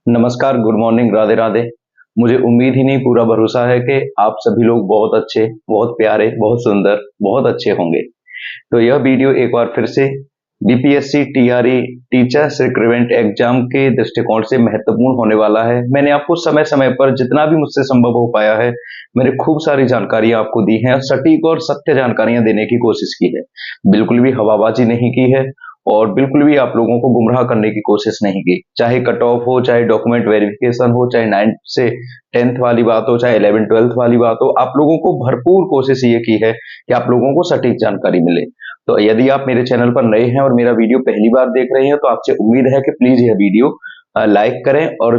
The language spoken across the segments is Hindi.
नमस्कार, गुड मॉर्निंग, राधे राधे। मुझे उम्मीद ही नहीं पूरा भरोसा है कि आप सभी लोग बहुत अच्छे, बहुत प्यारे, बहुत सुंदर, बहुत अच्छे होंगे। तो यह वीडियो एक बार फिर से BPSC TRE teachers recruitment exam के दृष्टिकोण से महत्वपूर्ण होने वाला है। मैंने आपको समय समय पर जितना भी मुझसे संभव हो पाया है, मैंने खूब सारी जानकारियां आपको दी हैं और सटीक और सत्य जानकारियां देने की कोशिश की है। बिल्कुल भी हवाबाजी नहीं की है और बिल्कुल भी आप लोगों को गुमराह करने की कोशिश नहीं की। चाहे कट ऑफ हो, चाहे डॉक्यूमेंट वेरिफिकेशन हो, चाहे 9th से 10th वाली बात हो, चाहे 11th 12th वाली बात हो, आप लोगों को भरपूर कोशिश ये की है कि आप लोगों को सटीक जानकारी मिले। तो यदि आप मेरे चैनल पर नए हैं और मेरा वीडियो पहली बार देख रहे हैं तो आपसे उम्मीद है कि प्लीज यह वीडियो लाइक करें और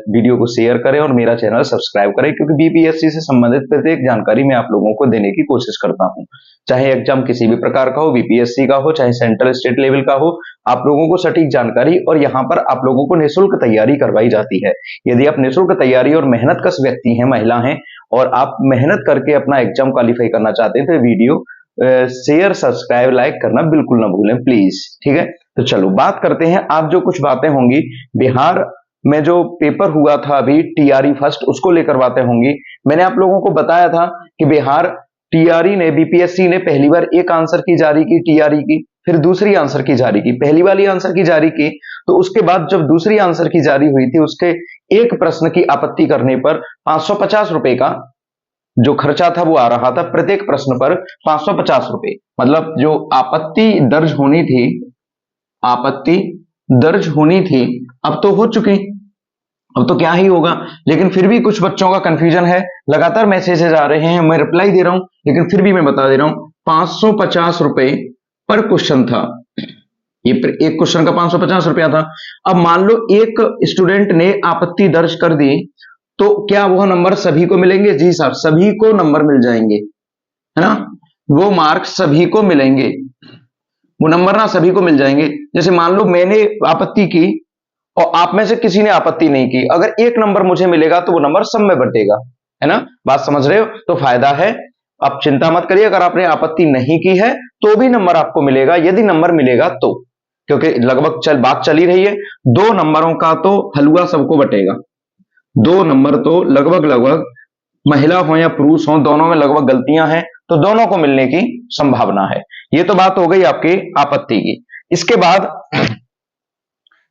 वीडियो को शेयर करें और मेरा चैनल सब्सक्राइब करें, क्योंकि बीपीएससी से संबंधित प्रत्येक जानकारी मैं आप लोगों को देने की कोशिश करता हूं। चाहे एग्जाम किसी भी प्रकार का हो, बीपीएससी का हो, चाहे सेंट्रल स्टेट लेवल का हो, आप लोगों को सटीक जानकारी और यहाँ पर आप लोगों को निःशुल्क तैयारी करवाई जाती है। यदि आप निःशुल्क तैयारी और मेहनत कश व्यक्ति हैं, महिला हैं और आप मेहनत करके अपना एग्जाम क्वालिफाई करना चाहते हैं, तो वीडियो शेयर, सब्सक्राइब, लाइक करना बिल्कुल ना भूलें प्लीज। ठीक है, तो चलो बात करते हैं। आप जो कुछ बातें होंगी बिहार में जो पेपर हुआ था अभी टीआरई फर्स्ट, उसको लेकर बातें होंगी। मैंने आप लोगों को बताया था कि बिहार टीआरई ने, बीपीएससी ने पहली बार एक आंसर की जारी की टीआरई की, फिर दूसरी आंसर की जारी की। पहली वाली आंसर की जारी की तो उसके बाद जब दूसरी आंसर की जारी हुई थी, उसके एक प्रश्न की आपत्ति करने पर 550 रुपए का जो खर्चा था वो आ रहा था। प्रत्येक प्रश्न पर 550 रुपए, मतलब जो आपत्ति दर्ज होनी थी, आपत्ति दर्ज होनी थी, अब तो हो चुकी, अब तो क्या ही होगा। लेकिन फिर भी कुछ बच्चों का कंफ्यूजन है, लगातार मैसेजेस आ रहे हैं, मैं रिप्लाई दे रहा हूं, लेकिन फिर भी मैं बता दे रहा हूं 550 रुपए पर क्वेश्चन था। ये एक क्वेश्चन का 550 रुपया था। अब मान लो एक स्टूडेंट ने आपत्ति दर्ज कर दी, तो क्या वह नंबर सभी को मिलेंगे? जी साहब, सभी को नंबर मिल जाएंगे, है ना। वो मार्क्स सभी को मिलेंगे, वो नंबर ना सभी को मिल जाएंगे। जैसे मान लो मैंने आपत्ति की और आप में से किसी ने आपत्ति नहीं की, अगर एक नंबर मुझे मिलेगा तो वो नंबर सब में बटेगा, है ना। बात समझ रहे हो? तो फायदा है। आप चिंता मत करिए, अगर आपने आपत्ति नहीं की है तो भी नंबर आपको मिलेगा, यदि नंबर मिलेगा तो, क्योंकि लगभग बात चली रही है, 2 नंबरों का तो हलवा सबको बटेगा। 2 नंबर तो लगभग लगभग, महिला हो या पुरुष हो, दोनों में लगभग गलतियां हैं, तो दोनों को मिलने की संभावना है। ये तो बात हो गई आपकी आपत्ति की। इसके बाद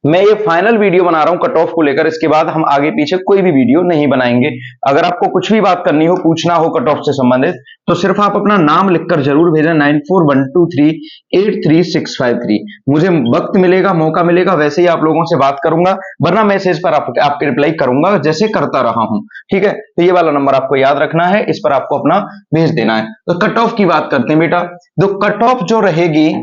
मैं ये फाइनल वीडियो बना रहा हूं कट ऑफ को लेकर, इसके बाद हम आगे पीछे कोई भी वीडियो नहीं बनाएंगे। अगर आपको कुछ भी बात करनी हो, पूछना हो कट ऑफ से संबंधित, तो सिर्फ आप अपना नाम लिखकर जरूर भेजें 9412383653। मुझे वक्त मिलेगा, मौका मिलेगा, वैसे ही आप लोगों से बात करूंगा, वरना मैसेज पर आपके रिप्लाई करूंगा जैसे करता रहा हूं। ठीक है, तो ये वाला नंबर आपको याद रखना है, इस पर आपको अपना भेज देना है। तो कट ऑफ की बात करते हैं बेटा। तो कट ऑफ जो रहेगी,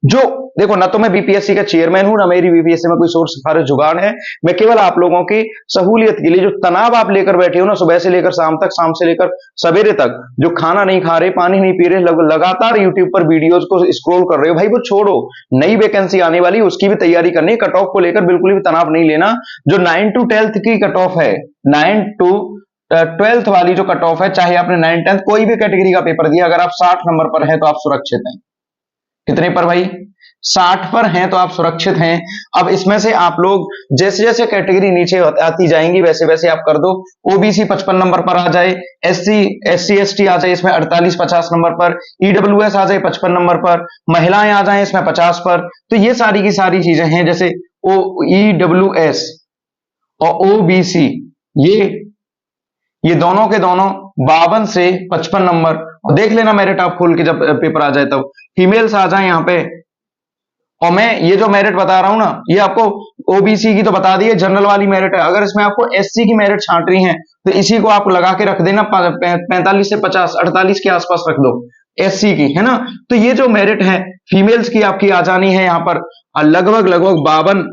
जो देखो, ना तो मैं बीपीएससी का चेयरमैन हूं, ना मेरी बीपीएससी में कोई सोर्स सिफारिश जुगाड़ है। मैं केवल आप लोगों की सहूलियत के लिए, जो तनाव आप लेकर बैठे हो ना, सुबह से लेकर शाम तक, शाम से लेकर सवेरे तक, जो खाना नहीं खा रहे, पानी नहीं पी रहे, लगातार यूट्यूब पर वीडियोस को स्क्रॉल कर रहे हो, भाई वो छोड़ो। नई वैकेंसी आने वाली, उसकी भी तैयारी करनी है। कट ऑफ को लेकर बिल्कुल भी तनाव नहीं लेना। जो 9 to 12th की कट ऑफ है, 9 to 12th वाली जो कट ऑफ है, चाहे आपने 9 10th कोई भी कैटेगरी का पेपर दिया, अगर आप 60 नंबर पर हैं तो आप सुरक्षित हैं। कितने पर भाई? 60 पर हैं तो आप सुरक्षित हैं। अब इसमें से आप लोग जैसे जैसे कैटेगरी नीचे आती जाएंगी, वैसे वैसे आप कर दो। ओबीसी 55 नंबर पर आ जाए, एससी एसटी आ जाए इसमें 48-50 नंबर पर, ईडब्ल्यूएस आ जाए 55 नंबर पर, महिलाएं आ जाए इसमें 50 पर। तो ये सारी की सारी चीजें हैं, जैसे ओ ईडब्ल्यूएस और ओबीसी, ये दोनों के दोनों 52 से 55 नंबर। और देख लेना मेरिट आप खोल के, जब पेपर आ जाए तब फीमेल्स आ जाए यहां पे। और मैं ये जो मेरिट बता रहा हूं ना, ये आपको ओबीसी की तो बता दी है, जनरल वाली मेरिट है। अगर इसमें आपको एससी की मेरिट छांट रही है तो इसी को आप लगा के रख देना, 45 से 50, 48 के आसपास रख दो एससी की, है ना। तो ये जो मेरिट है फीमेल्स की आपकी आ जानी है यहां पर लगभग 52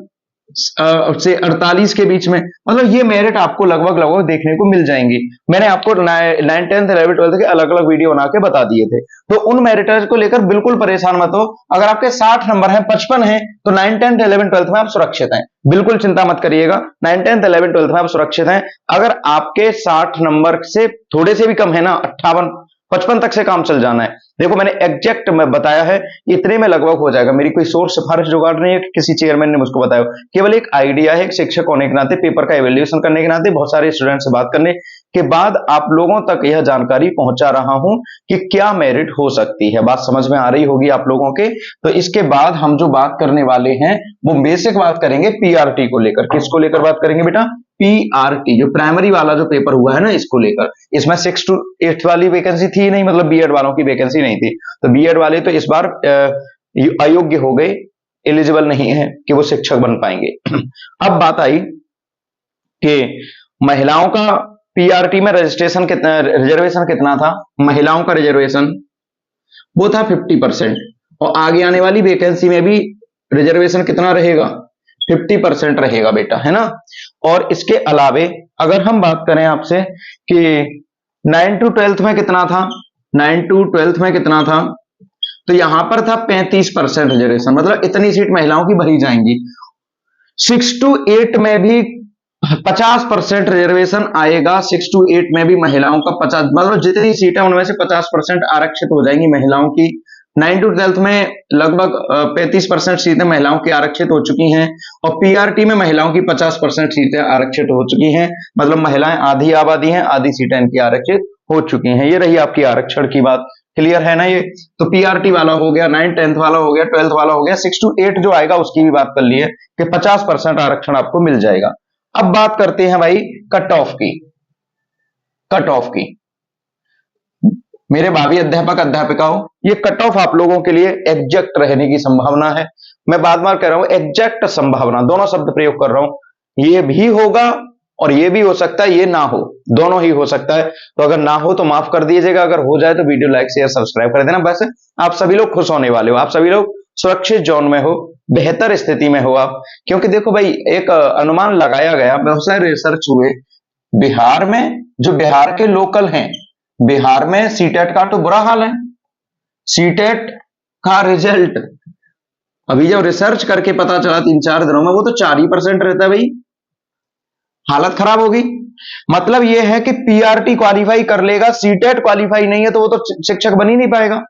से 48 के बीच में, मतलब ये मेरिट आपको लगभग देखने को मिल जाएंगी। मैंने आपको 9 10th 11 12th के अलग अलग वीडियो बना के बता दिए थे, तो उन मेरिटर्स को लेकर बिल्कुल परेशान मत हो। अगर आपके 60 नंबर हैं, 55 हैं, तो 9 10th 11 12th में आप सुरक्षित हैं, बिल्कुल चिंता मत करिएगा। 9 10th 11 12th में आप सुरक्षित हैं। अगर आपके 60 नंबर से थोड़े से भी कम है ना, 58 55 तक से काम चल जाना है। देखो मैंने एग्जैक्ट में बताया है, इतने में लगभग हो जाएगा। मेरी कोई सोर्स सिफारिश जुगाड़ नहीं है कि किसी चेयरमैन ने मुझको बताया, केवल एक आइडिया है, एक शिक्षक होने के नाते, पेपर का एवेल्यूएशन करने के नाते, बहुत सारे स्टूडेंट से बात करने के बाद आप लोगों तक यह जानकारी पहुंचा रहा हूं कि क्या मेरिट हो सकती है। बात समझ में आ रही होगी आप लोगों के। तो इसके बाद हम जो बात करने वाले हैं वो बेसिक बात करेंगे पीआरटी को लेकर। किसको लेकर बात करेंगे बेटा? पीआरटी, जो प्राइमरी वाला जो पेपर हुआ है ना, इसको लेकर। इसमें 6 to 8 वाली वैकेंसी थी नहीं, मतलब बीएड वालों की वैकेंसी नहीं थी, तो बीएड वाले तो इस बार अयोग्य हो गए, एलिजिबल नहीं है कि वो शिक्षक बन पाएंगे। अब बात आई कि महिलाओं का पीआरटी में रजिस्ट्रेशन कितना, रिजर्वेशन कितना था महिलाओं का रिजर्वेशन? वो था 50%। और आगे आने वाली वैकेंसी में भी रिजर्वेशन कितना रहेगा? 50% रहेगा बेटा, है ना। और इसके अलावे अगर हम बात करें आपसे कि 9 to 12 में कितना था, 9 to 12 में कितना था, तो यहां पर था 35% रिजर्वेशन, मतलब इतनी सीट महिलाओं की भरी जाएंगी। 6 to 8 में भी 50% रिजर्वेशन आएगा। 6 to 8 में भी महिलाओं का 50, मतलब जितनी सीटें उनमें से 50% आरक्षित हो जाएंगी महिलाओं की। 9 to 12 में लगभग 35% सीटें महिलाओं की आरक्षित हो चुकी हैं, और पीआरटी में महिलाओं की 50% सीटें आरक्षित हो चुकी हैं, मतलब महिलाएं आधी आबादी हैं, आधी सीटें इनकी आरक्षित हो चुकी हैं। ये रही आपकी आरक्षण की बात, क्लियर है ना ये। तो पीआरटी वाला हो गया, 9, 10th वाला हो गया, 12th वाला हो गया, 6 to 8 जो आएगा उसकी भी बात कर ली है कि 50% आरक्षण आपको मिल जाएगा। अब बात करते हैं भाई कट ऑफ की। कट ऑफ की मेरे भावी अध्यापक अध्यापिकाओं, ये कट ऑफ आप लोगों के लिए एग्जैक्ट रहने की संभावना है। मैं बार बार कह रहा हूं एग्जैक्ट संभावना, दोनों शब्द प्रयोग कर रहा हूं। ये भी होगा और ये भी हो सकता है, ये ना हो, दोनों ही हो सकता है। तो अगर ना हो तो माफ कर दीजिएगा, अगर हो जाए तो वीडियो लाइक शेयर सब्सक्राइब कर देना। बस आप सभी लोग खुश होने वाले हो, आप सभी लोग सुरक्षित जोन में हो, बेहतर स्थिति में हो आप। क्योंकि देखो भाई, एक अनुमान लगाया गया, बहुत सारे रिसर्च हुए बिहार में, जो बिहार के लोकल हैं, बिहार में सीटेट का तो बुरा हाल है। सीटेट का रिजल्ट अभी जब रिसर्च करके पता चला 3-4 दिनों में, वो तो 4% रहता है भाई। हालत खराब होगी। मतलब यह है कि पीआरटी क्वालिफाई कर लेगा, सीटेट क्वालिफाई नहीं है तो वो तो शिक्षक बन ही नहीं पाएगा।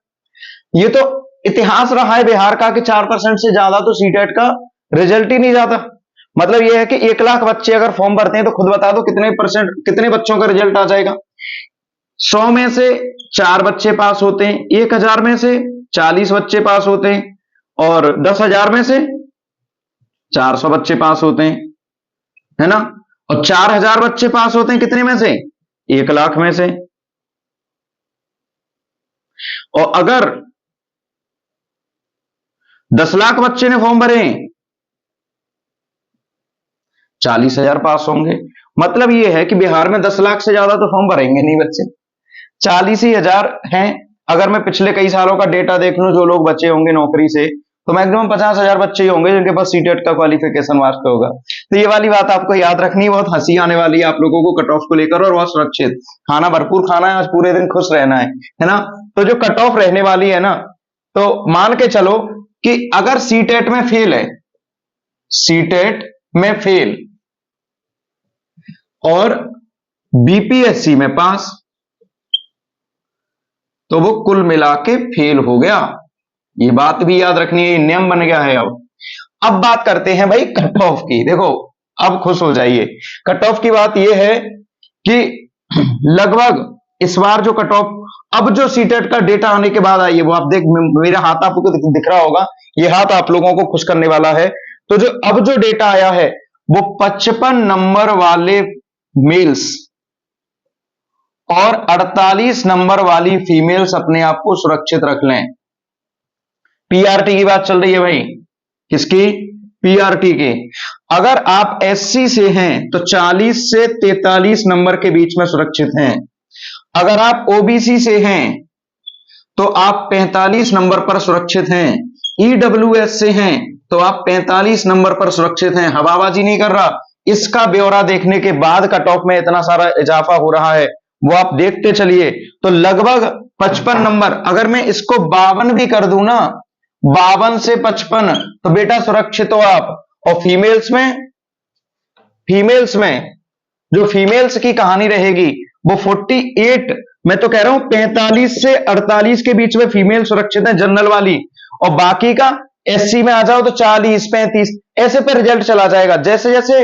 ये तो इतिहास रहा है बिहार का कि 4% से ज्यादा तो सीटेट का रिजल्ट ही नहीं जाता। मतलब यह है कि 1 लाख बच्चे अगर फॉर्म भरते हैं तो खुद बता दो कितने बच्चों का रिजल्ट आ जाएगा। 100 में से 4 बच्चे पास होते हैं, 1000 में से 40 बच्चे पास होते हैं, और 10,000 में से 400 बच्चे पास होते हैं, है ना। और 4000 बच्चे पास होते हैं कितने में से? 1 लाख में से। और अगर 10 लाख बच्चे ने फॉर्म भरे, 40,000 पास होंगे। मतलब यह है कि बिहार में 10 लाख से ज्यादा तो फॉर्म भरेंगे नहीं बच्चे, 40,000 हैं। अगर मैं पिछले कई सालों का डेटा देख लूं, जो लोग बचे होंगे नौकरी से, तो मैक्सिमम 50,000 बच्चे ही होंगे जिनके पास सीटेट का क्वालिफिकेशन वास्ते होगा। तो ये वाली बात आपको याद रखनी है। बहुत हंसी आने वाली है आप लोगों को कट ऑफ को लेकर, और बहुत सुरक्षित खाना भरपूर खाना है, आज पूरे दिन खुश रहना है ना। तो जो कट ऑफ रहने वाली है ना, तो मान के चलो कि अगर सीटेट में फेल है, सीटेट में फेल और बीपीएससी में पास, तो वो कुल मिला के फेल हो गया। ये बात भी याद रखनी है, नियम बन गया है। अब बात करते हैं भाई कट ऑफ की। देखो अब खुश हो जाइए, कट ऑफ की बात यह है कि लगभग इस बार जो कट ऑफ, अब जो सीटेट का डेटा आने के बाद आई है, वो आप देख, मेरा हाथ आपको दिख रहा होगा, ये हाथ आप लोगों को खुश करने वाला है। तो जो अब जो डेटा आया है वो 55 नंबर वाले मेल्स और 48 नंबर वाली फीमेल्स अपने आप को सुरक्षित रख लें। पीआरटी की बात चल रही है भाई, किसकी? पीआरटी की। अगर आप एससी से हैं तो 40 से 43 नंबर के बीच में सुरक्षित हैं। अगर आप ओबीसी से हैं तो आप 45 नंबर पर सुरक्षित हैं। ईडब्ल्यूएस से हैं तो आप 45 नंबर पर सुरक्षित हैं। हवाबाजी नहीं कर रहा, इसका ब्यौरा देखने के बाद कट ऑफ में इतना सारा इजाफा हो रहा है, वो आप देखते चलिए। तो लगभग 55 नंबर, अगर मैं इसको 52 भी कर दूं ना, 52 से 55, तो बेटा सुरक्षित हो आप। और फीमेल्स में जो फीमेल्स की कहानी रहेगी वो 48 मैं तो कह रहा हूं 45 से 48 के बीच में फीमेल सुरक्षित है जनरल वाली, और बाकी का एससी में आ जाओ तो 40 35 ऐसे पे रिजल्ट चला जाएगा। जैसे जैसे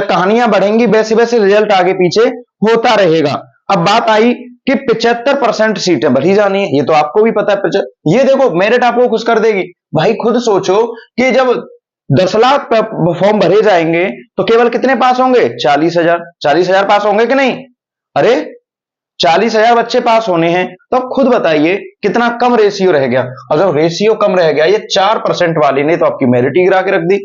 कहानियां बढ़ेंगी वैसे वैसे रिजल्ट आगे पीछे होता रहेगा। अब बात आई कि 75% सीटें भरी जानी है, ये तो आपको भी पता है। ये देखो मेरिट आपको खुश कर देगी भाई। खुद सोचो कि जब 10 लाख फॉर्म भरे जाएंगे तो केवल कितने पास होंगे? 40,000। 40,000 पास होंगे कि नहीं? अरे 40,000 बच्चे पास होने हैं, तो अब खुद बताइए कितना कम रेशियो रह गया। अगर रेशियो कम रह गया, ये 4% वाली ने तो आपकी मेरिट ही गिरा के रख दी।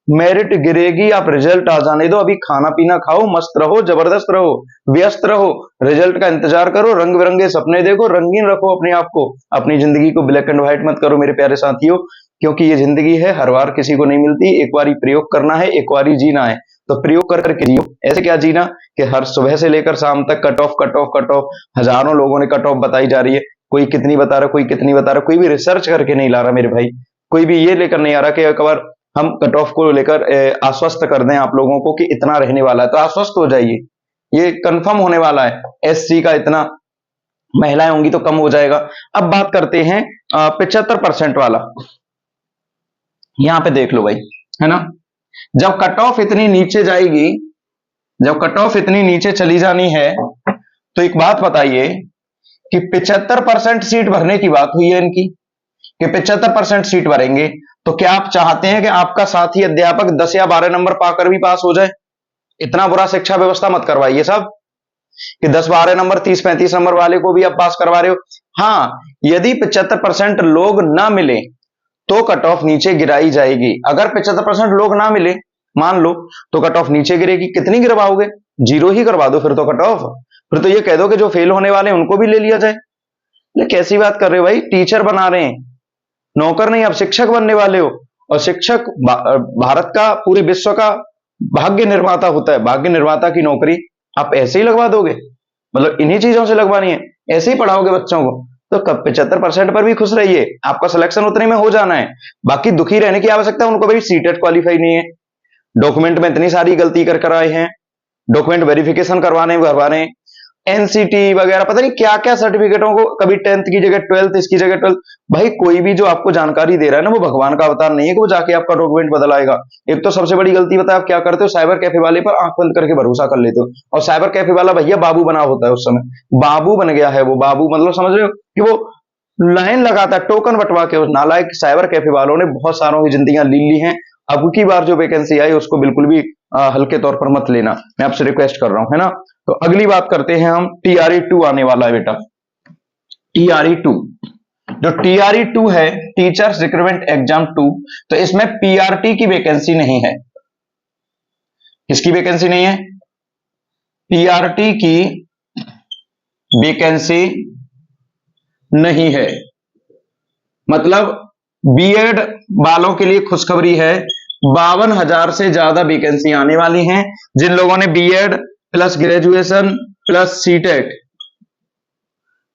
मेरिट गिरेगी, आप रिजल्ट आ जाने दो, अभी खाना पीना खाओ, मस्त रहो, जबरदस्त रहो, व्यस्त रहो, रिजल्ट का इंतजार करो, रंग बिरंगे सपने देखो, रंगीन रखो अपने आप को। अपनी जिंदगी को ब्लैक एंड व्हाइट मत करो मेरे प्यारे साथियों, क्योंकि ये जिंदगी है, हर बार किसी को नहीं मिलती। एक बार प्रयोग करना है, एक बार जीना है, तो प्रयोग करके जियो। ऐसे क्या जीना कि हर सुबह से लेकर शाम तक cut off cut off cut off, हजारों लोगों ने कट ऑफ बताई जा रही है, कोई कितनी बता रहा, कोई कितनी बता रहा, कोई भी रिसर्च करके नहीं ला रहा मेरे भाई। कोई भी ये लेकर नहीं आ रहा कि एक बार हम कट ऑफ को लेकर आश्वस्त कर दें आप लोगों को कि इतना रहने वाला है, तो आश्वस्त हो जाइए, ये कंफर्म होने वाला है। एससी का इतना, महिलाएं होंगी तो कम हो जाएगा। अब बात करते हैं 75% वाला। यहां पे देख लो भाई, है ना, जब कट ऑफ इतनी नीचे जाएगी, जब कट ऑफ इतनी नीचे चली जानी है, तो एक बात बताइए कि 75% सीट भरने की बात हुई है इनकी कि 75% सीट भरेंगे, तो क्या आप चाहते हैं कि आपका साथी अध्यापक 10 या 12 नंबर पाकर भी पास हो जाए? इतना बुरा शिक्षा व्यवस्था मत करवाइए साहब कि 10-12 नंबर 30-35 नंबर वाले को भी आप पास करवा रहे हो। हाँ, यदि 75% लोग ना मिले तो कट ऑफ नीचे गिराई जाएगी। अगर 75% लोग ना मिले मान लो, तो कट ऑफ नीचे गिरेगी। कितनी गिरवाओगे? 0 ही करवा दो फिर तो कट ऑफ। फिर तो ये कह दो कि जो फेल होने वाले हैं उनको भी ले लिया जाए। ये कैसी बात कर रहे हो भाई? टीचर बना रहे हैं, नौकर नहीं, आप शिक्षक बनने वाले हो। और शिक्षक भारत का, पूरे विश्व का भाग्य निर्माता होता है। भाग्य निर्माता की नौकरी आप ऐसे ही लगवा दोगे? मतलब इन्हीं चीजों से लगवानी है, ऐसे ही पढ़ाओगे बच्चों को? तो कब 75% पर भी खुश रहिए, आपका सिलेक्शन उतने में हो जाना है। बाकी दुखी रहने की आवश्यकता उनको भाई सीटेट क्वालिफाई नहीं है, डॉक्यूमेंट में इतनी सारी गलती कर आए हैं, डॉक्यूमेंट वेरिफिकेशन करवाने भरवाने, एनसीटी वगैरह पता नहीं क्या क्या सर्टिफिकेटों को, कभी 10th की जगह 12th, इसकी जगह 12th। भाई कोई भी जो आपको जानकारी दे रहा है ना, वो भगवान का अवतार नहीं है कि वो जाके आपका डॉक्यूमेंट बदल आएगा। एक तो सबसे बड़ी गलती बताया आप क्या करते हो, साइबर कैफे वाले पर आंख बंद करके भरोसा कर लेते हो। और साइबर कैफे वाला भैया बाबू बना होता है, उस समय बाबू बन गया है वो। बाबू मतलब समझ रहे हो कि वो लाइन लगाता है टोकन बंटवा के। उस नालायक साइबर कैफे वालों ने बहुत सारों की जिंदगियां ली हैं। अब की बार जो वैकेंसी आई उसको बिल्कुल भी हल्के तौर पर मत लेना, मैं आपसे रिक्वेस्ट कर रहा हूं, है ना। तो अगली बात करते हैं हम, टीआरई 2 आने वाला है बेटा। टीआरई 2, जो टीआरई 2 है, टीचर्स रिक्रूटमेंट एग्जाम 2, तो इसमें पीआरटी की वैकेंसी नहीं है। किसकी वैकेंसी नहीं है? पीआरटी की वैकेंसी नहीं है। मतलब बीएड वालों के लिए खुशखबरी है, 52,000 से ज्यादा वैकेंसी आने वाली हैं। जिन लोगों ने BEd plus graduation plus CTET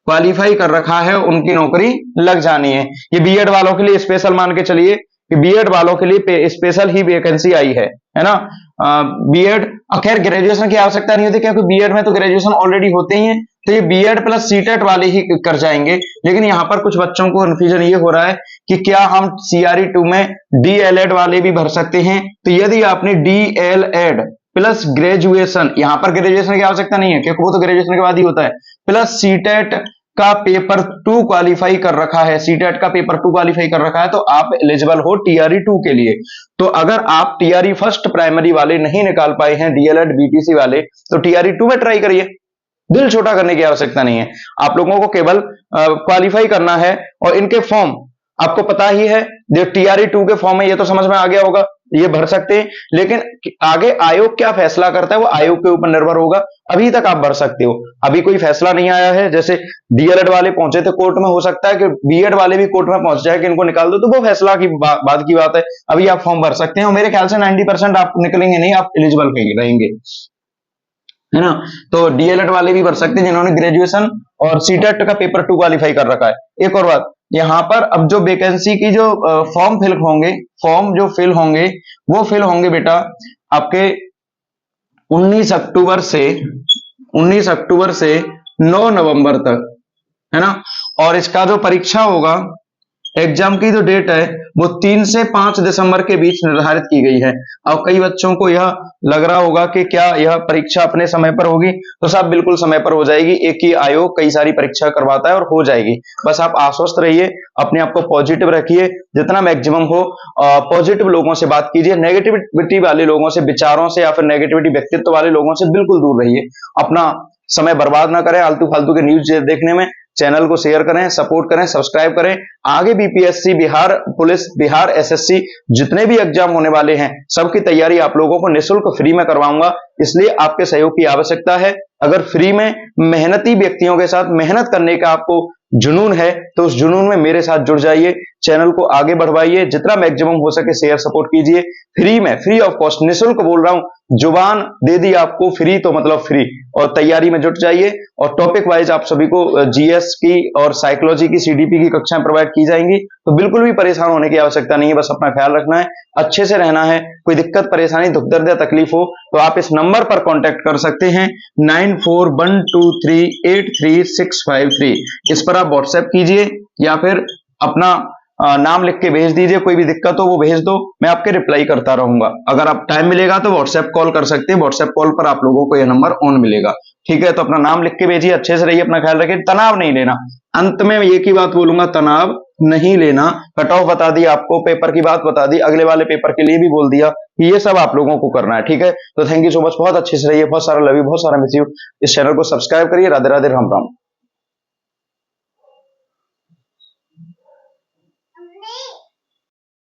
qualify कर रखा है उनकी नौकरी लग जानी है। ये बीएड वालों के लिए स्पेशल मान के चलिए कि बीएड वालों के लिए स्पेशल ही वैकेंसी आई है ना। बीएड, खैर ग्रेजुएशन की आवश्यकता नहीं होती क्योंकि बीएड में तो ग्रेजुएशन ऑलरेडी होते ही है, तो ये बीएड प्लस सीटेट वाले ही कर जाएंगे। लेकिन यहां पर कुछ बच्चों को कंफ्यूजन ये हो रहा है कि क्या हम सीआरई 2 में डीएलएड वाले भी भर सकते हैं। तो यदि आपने डीएलएड प्लस ग्रेजुएशन, यहां पर ग्रेजुएशन की आवश्यकता नहीं है क्योंकि वो तो ग्रेजुएशन के बाद ही होता है, प्लस सीटेट का पेपर 2 क्वालिफाई कर रखा है, सीटेट का पेपर 2 क्वालिफाई कर रखा है, तो आप एलिजिबल हो टीआरई 2 के लिए। तो अगर आप टीआरई फर्स्ट प्राइमरी वाले नहीं निकाल पाए हैं, डीएलएड बीटीसी वाले, तो टीआरई 2 में ट्राई करिए। दिल छोटा करने की आवश्यकता नहीं है, आप लोगों को केवल क्वालिफाई करना है। और इनके फॉर्म आपको पता ही है, जो टीआरई 2 के फॉर्म है, ये तो समझ में आ गया होगा, ये भर सकते हैं। लेकिन आगे आयोग क्या फैसला करता है वो आयोग के ऊपर निर्भर होगा। अभी तक आप भर सकते हो, अभी कोई फैसला नहीं आया है। जैसे डीएलएड वाले पहुंचे थे कोर्ट में, हो सकता है कि बीएड वाले भी कोर्ट में पहुंच जाए कि इनको निकाल दो, तो वो फैसला की बात की बात है। अभी आप फॉर्म भर सकते हैं और मेरे ख्याल से 90% आप निकलेंगे नहीं, आप एलिजिबल रहेंगे, है ना। तो डीएलएड वाले भी भर सकते हैं जिन्होंने ग्रेजुएशन और सीटेट का पेपर 2 क्वालिफाई कर रखा है। एक और बात, यहां पर अब जो वैकेंसी की जो फॉर्म फिल होंगे, फॉर्म जो फिल होंगे वो फिल होंगे बेटा आपके 19 अक्टूबर से 9 नवंबर तक, है ना। और इसका जो परीक्षा होगा, एग्जाम की जो डेट है वो 3 से 5 दिसंबर के बीच निर्धारित की गई है। अब कई बच्चों को यह लग रहा होगा कि क्या यह परीक्षा अपने समय पर होगी, तो सब बिल्कुल समय पर हो जाएगी। एक ही आयोग कई सारी परीक्षा करवाता है और हो जाएगी। बस आप आश्वस्त रहिए, अपने आप को पॉजिटिव रखिए, जितना मैक्सिमम हो पॉजिटिव लोगों से बात कीजिए। नेगेटिविटी वाले लोगों से, विचारों से या फिर नेगेटिविटी व्यक्तित्व वाले लोगों से बिल्कुल दूर रहिए। अपना समय बर्बाद ना करें आलतू फालतू के न्यूज देखने में। चैनल को शेयर करें, सपोर्ट करें, सब्सक्राइब करें। आगे BPSC, Bihar police, Bihar SSC जितने भी एग्जाम होने वाले हैं, सबकी तैयारी आप लोगों को निःशुल्क फ्री में करवाऊंगा, इसलिए आपके सहयोग की आवश्यकता है। अगर फ्री में मेहनती व्यक्तियों के साथ मेहनत करने का आपको जुनून है, तो उस जुनून में मेरे साथ जुड़ जाइए, चैनल को आगे बढ़वाइए, जितना मैक्सिमम हो सके शेयर सपोर्ट कीजिए। फ्री में, फ्री ऑफ कॉस्ट, निःशुल्क बोल रहा हूं, जुबान दे दी आपको, फ्री तो मतलब फ्री। और तैयारी में जुट जाइए। और टॉपिक वाइज आप सभी को जीएस की और साइकोलॉजी की, सीडीपी की कक्षाएं प्रोवाइड की जाएंगी, तो बिल्कुल भी परेशान होने की आवश्यकता नहीं है। बस अपना ख्याल रखना है, अच्छे से रहना है। कोई दिक्कत, परेशानी, दुख दर्द या तकलीफ हो तो आप इस नंबर पर कांटेक्ट कर सकते हैं 9412383653। इस पर आप व्हाट्सएप कीजिए या फिर अपना नाम लिख के भेज दीजिए। कोई भी दिक्कत हो वो भेज दो, मैं आपके रिप्लाई करता रहूंगा। अगर आप टाइम मिलेगा तो व्हाट्सएप कॉल कर सकते हैं, व्हाट्सएप कॉल पर आप लोगों को यह नंबर ऑन मिलेगा। ठीक है, तो अपना नाम लिख के भेजिए, अच्छे से रहिए, अपना ख्याल रखिए, तनाव नहीं लेना। अंत में एक ही बात बोलूंगा, तनाव नहीं लेना। कट ऑफ बता दी आपको, पेपर की बात बता दी, अगले वाले पेपर के लिए भी बोल दिया कि ये सब आप लोगों को करना है। ठीक है, तो थैंक यू सो मच, बहुत अच्छे से रहिए, बहुत सारा लव यू, बहुत सारा मिस यू। इस चैनल को सब्सक्राइब करिए। राधे राधे, राम राम।